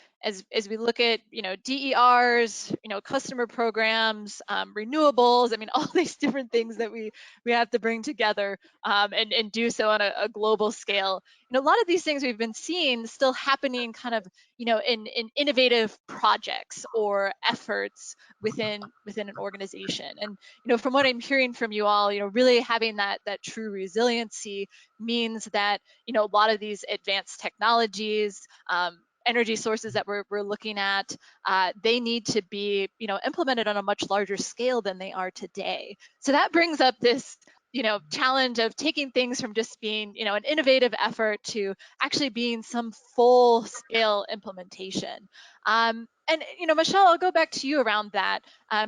we look at, DERs, customer programs, renewables. I mean, all these different things that we have to bring together and do so on a global scale. A lot of these things we've been seeing still happening kind of, in innovative projects or efforts within an organization. And from what I'm hearing from you all, really having that true resiliency means that a lot of these advanced technologies, energy sources that we're looking at, they need to be implemented on a much larger scale than they are today. So that brings up this challenge of taking things from just being an innovative effort to actually being some full scale implementation. And Michelle, I'll go back to you around that.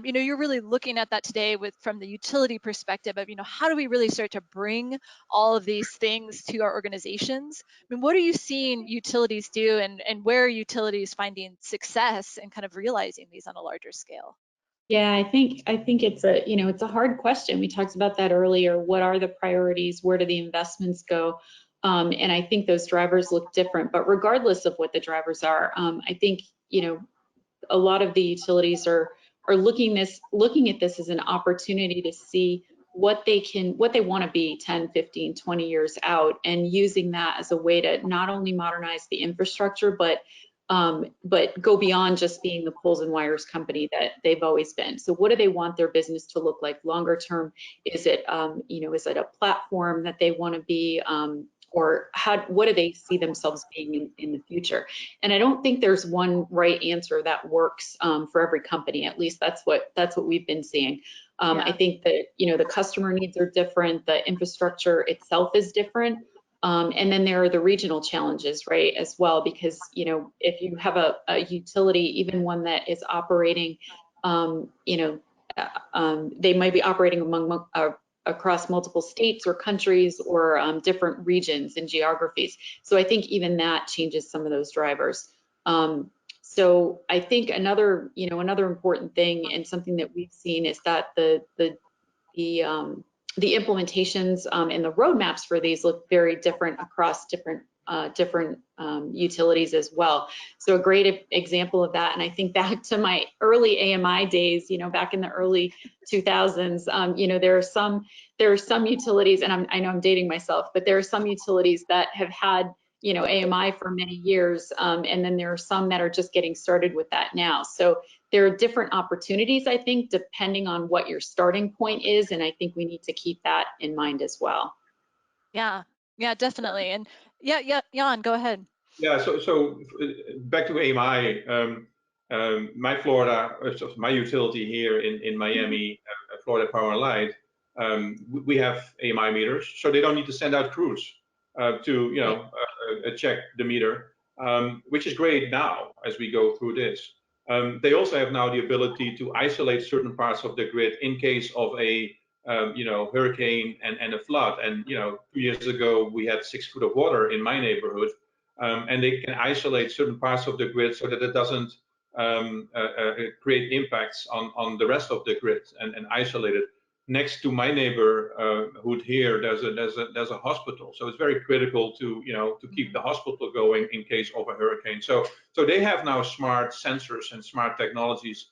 You're really looking at that today from the utility perspective of how do we really start to bring all of these things to our organizations? I mean, what are you seeing utilities do, and where are utilities finding success in kind of realizing these on a larger scale? Yeah, I think it's a hard question. We talked about that earlier. What are the priorities? Where do the investments go? And I think those drivers look different. But regardless of what the drivers are, I think a lot of the utilities are looking at this as an opportunity to see what they want to be 10, 15, 20 years out, and using that as a way to not only modernize the infrastructure, but go beyond just being the poles and wires company that they've always been. So what do they want their business to look like longer term? Is it, is it a platform that they want to be, or what do they see themselves being in the future? And I don't think there's one right answer that works for every company. At least that's what we've been seeing. I think that, the customer needs are different. The infrastructure itself is different. And then there are the regional challenges, right, as well, because, if you have a utility, even one that is operating, they might be operating across multiple states or countries or different regions and geographies. So I think even that changes some of those drivers. So I think another important thing, and something that we've seen, is that the implementations and the roadmaps for these look very different across different utilities as well. So a great example of that, and I think back to my early AMI days, back in the early 2000s, there are some utilities, and I know I'm dating myself, but there are some utilities that have had AMI for many years, and then there are some that are just getting started with that now. So there are different opportunities, I think, depending on what your starting point is, and I think we need to keep that in mind as well. Yeah, definitely. And Jan, go ahead. Yeah, so back to AMI, my utility here in Miami, Florida Power and Light, we have AMI meters, so they don't need to send out crews to check the meter, which is great now as we go through this. They also have now the ability to isolate certain parts of the grid in case of a hurricane and a flood. And 2 years ago we had 6 foot of water in my neighborhood, and they can isolate certain parts of the grid so that it doesn't create impacts on the rest of the grid, and isolate it. Next to my neighborhood here, there's a hospital, so it's very critical to keep the hospital going in case of a hurricane. So they have now smart sensors and smart technologies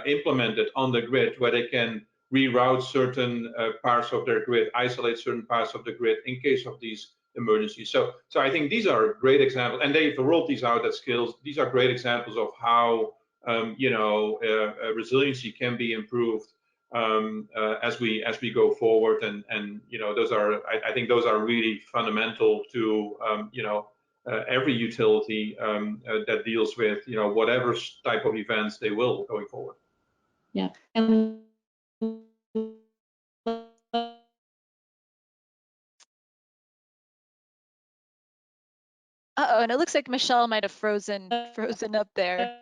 implemented on the grid where they can reroute certain parts of their grid, isolate certain parts of the grid in case of these emergencies. So I think these are great examples, and they've rolled these out at scales. These are great examples of how resiliency can be improved as we go forward, and those are, I think those are really fundamental to every utility that deals with whatever type of events they will going forward. Yeah. And Uh-oh, and it looks like Michelle might have frozen up there.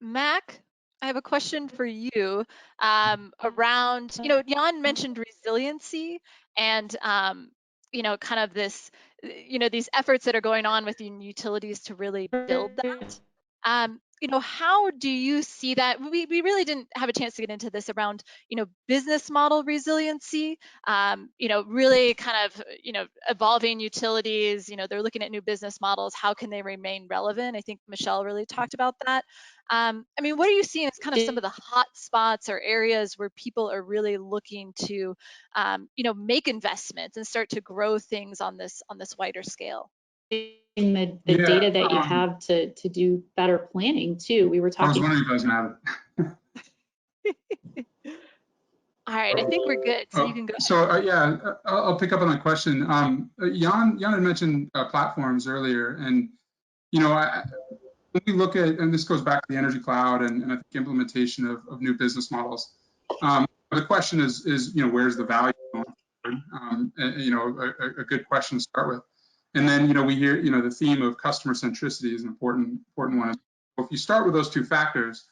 Mac, I have a question for you around, Jan mentioned resiliency and, kind of this, these efforts that are going on within utilities to really build that. How do you see that? We really didn't have a chance to get into this around, business model resiliency, really kind of, evolving utilities, they're looking at new business models. How can they remain relevant? I think Michelle really talked about that. What are you seeing as kind of some of the hot spots or areas where people are really looking to, make investments and start to grow things on this wider scale? the data that you have to do better planning too. We were talking. I was wondering if I was gonna have it. All right, I think we're good. So you can go ahead. So yeah, I'll pick up on that question. Jan had mentioned platforms earlier, and when we look at, and this goes back to the energy cloud and I think implementation of new business models. The question is where's the value going forward? A good question to start with. And then we hear the theme of customer centricity is an important one. So if you start with those two factors,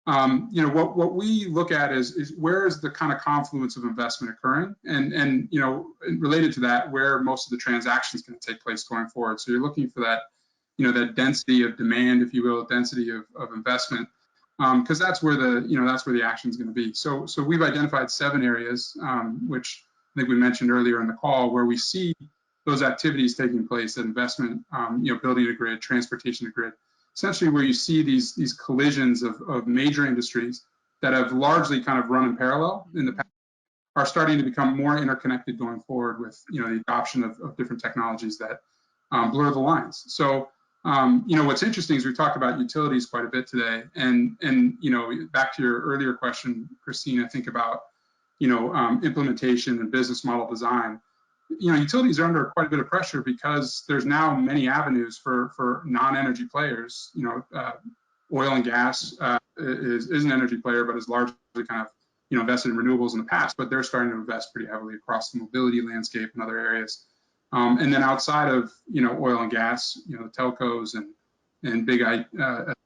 what we look at is where is the kind of confluence of investment occurring, and related to that, where most of the transactions going to take place going forward. So you're looking for that that density of demand, if you will, density of investment, because that's where the action is going to be. So we've identified 7 areas, which I think we mentioned earlier in the call, where we see those activities taking place, that investment, building a grid, transportation a grid, essentially where you see these collisions of major industries that have largely kind of run in parallel in the past, are starting to become more interconnected going forward with the adoption of different technologies that blur the lines. So what's interesting is we talked about utilities quite a bit today, and back to your earlier question, Christine, I think about implementation and business model design. Utilities are under quite a bit of pressure because there's now many avenues for non-energy players. Oil and gas is an energy player, but is largely kind of invested in renewables in the past, but they're starting to invest pretty heavily across the mobility landscape and other areas. And then outside of oil and gas, telcos and big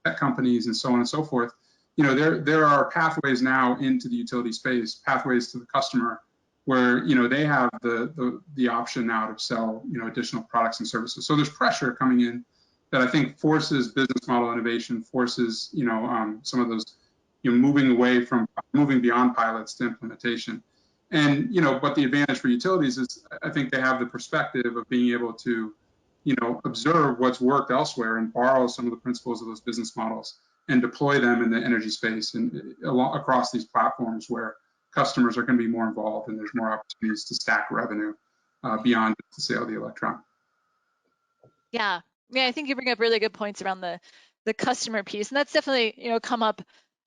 tech companies and so on and so forth, there are pathways now into the utility space, pathways to the customer, where they have the option now to sell additional products and services. So there's pressure coming in that I think forces business model innovation, forces some of those moving beyond pilots to implementation. And but the advantage for utilities is I think they have the perspective of being able to observe what's worked elsewhere and borrow some of the principles of those business models and deploy them in the energy space and across these platforms where customers are going to be more involved and there's more opportunities to stack revenue beyond the sale of the electron. Yeah, I think you bring up really good points around the customer piece, and that's definitely come up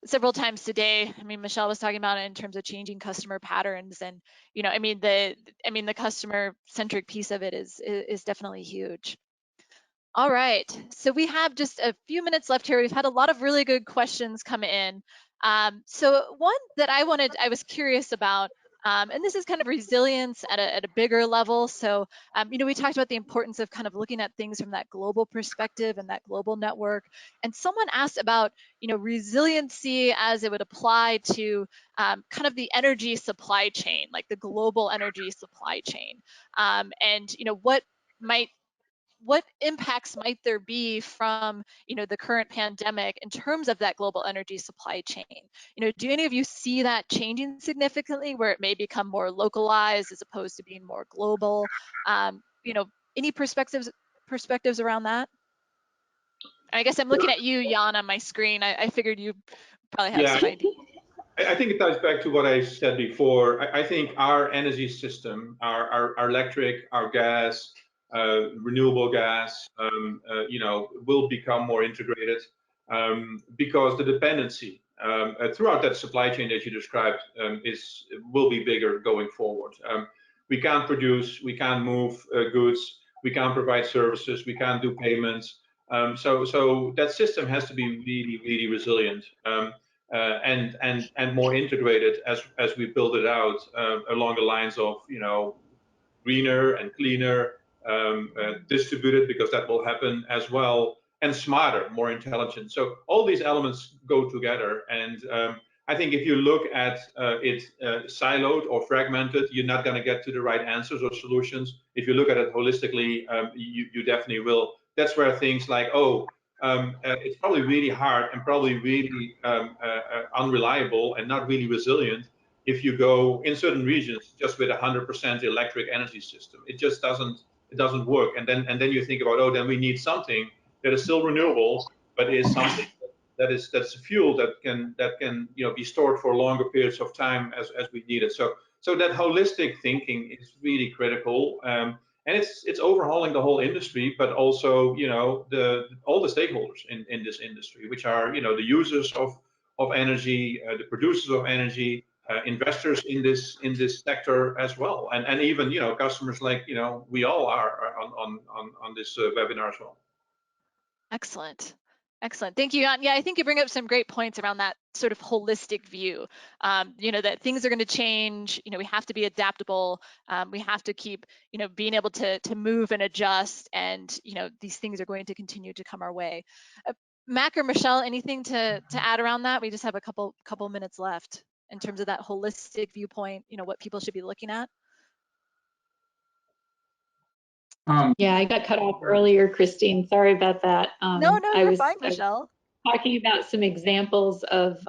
several times today. Michelle was talking about it in terms of changing customer patterns, and the customer centric piece of it is definitely huge. All right, so we have just a few minutes left here. We've had a lot of really good questions come in. So one that I was curious about, And this is kind of resilience at a bigger level. So, we talked about the importance of kind of looking at things from that global perspective and that global network. And someone asked about, resiliency as it would apply to kind of the energy supply chain, like the global energy supply chain. And, what impacts might there be from the current pandemic in terms of that global energy supply chain? Do any of you see that changing significantly, where it may become more localized as opposed to being more global? Any perspectives around that? I guess I'm looking at you, Jan, on my screen. I figured you probably have Yeah, some idea. I think it ties back to what I said before. I think our energy system, our electric, our gas, renewable gas, will become more integrated because the dependency throughout that supply chain that you described will be bigger going forward. We can't produce, we can't move goods, we can't provide services, we can't do payments. So that system has to be really, really resilient. And more integrated as we build it out along the lines of greener and cleaner, distributed, because that will happen as well, and smarter, more intelligent. So all these elements go together, and I think if you look at it siloed or fragmented, you're not going to get to the right answers or solutions. If you look at it holistically, you definitely will. That's where things like, it's probably really hard and probably really unreliable and not really resilient if you go in certain regions just with 100% electric energy system. It just doesn't work. And then you think about, then we need something that is still renewable, but is something that's fuel that can be stored for longer periods of time as we need it. So that holistic thinking is really critical. And it's overhauling the whole industry, but also all the stakeholders in this industry, which are the users of energy, the producers of energy, investors in this sector as well, and even customers like we all are on this webinar as well. Excellent. Excellent. Thank you, Jan. Yeah, I think you bring up some great points around that sort of holistic view. That things are going to change. We have to be adaptable. We have to keep, being able to move and adjust. And these things are going to continue to come our way. Mac or Michelle, anything to add around that? We just have a couple minutes left in terms of that holistic viewpoint. What people should be looking at. Yeah, I got cut off earlier, Christine. Sorry about that. No, you're fine, Michelle. Talking about some examples of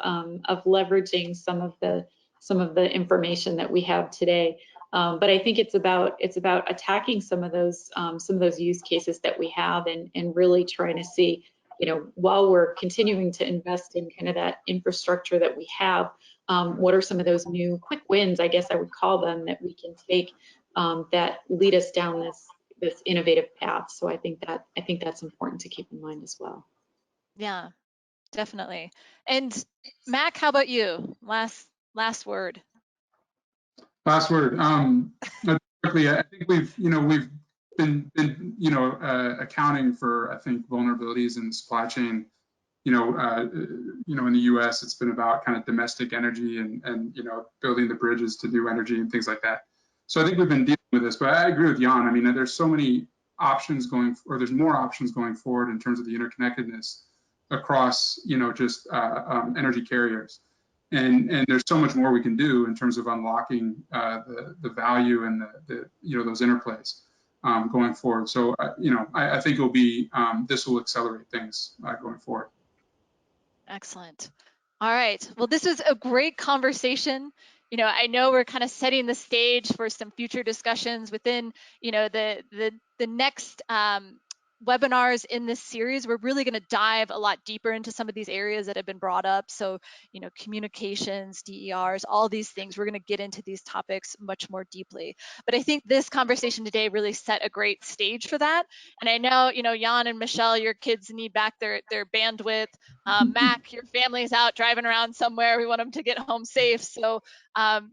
leveraging some of the information that we have today. But I think it's about attacking some of those use cases that we have, and really trying to see, while we're continuing to invest in kind of that infrastructure that we have, what are some of those new quick wins, I guess I would call them, that we can take that lead us down this innovative path. So I think that's important to keep in mind as well. Yeah, definitely. And Mac, how about you? Last word. Last word. Quickly, I think we've been accounting for, I think, vulnerabilities in the supply chain. In the U.S., it's been about kind of domestic energy and building the bridges to do energy and things like that. So I think we've been dealing with this, but I agree with Jan. I mean, there's so many options there's more options going forward in terms of the interconnectedness across, just energy carriers. And there's so much more we can do in terms of unlocking the value and those interplays going forward. So, I think it'll be, this will accelerate things going forward. Excellent. All right. Well, this was a great conversation. I know we're kind of setting the stage for some future discussions within, the next webinars in this series. We're really going to dive a lot deeper into some of these areas that have been brought up. So, communications, DERs, all these things, we're going to get into these topics much more deeply. But I think this conversation today really set a great stage for that. And I know, Jan and Michelle, your kids need back their bandwidth. Mac, your family's out driving around somewhere. We want them to get home safe. So,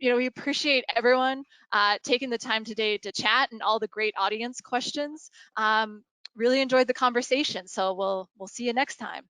we appreciate everyone taking the time today to chat and all the great audience questions. Really enjoyed the conversation. So we'll see you next time.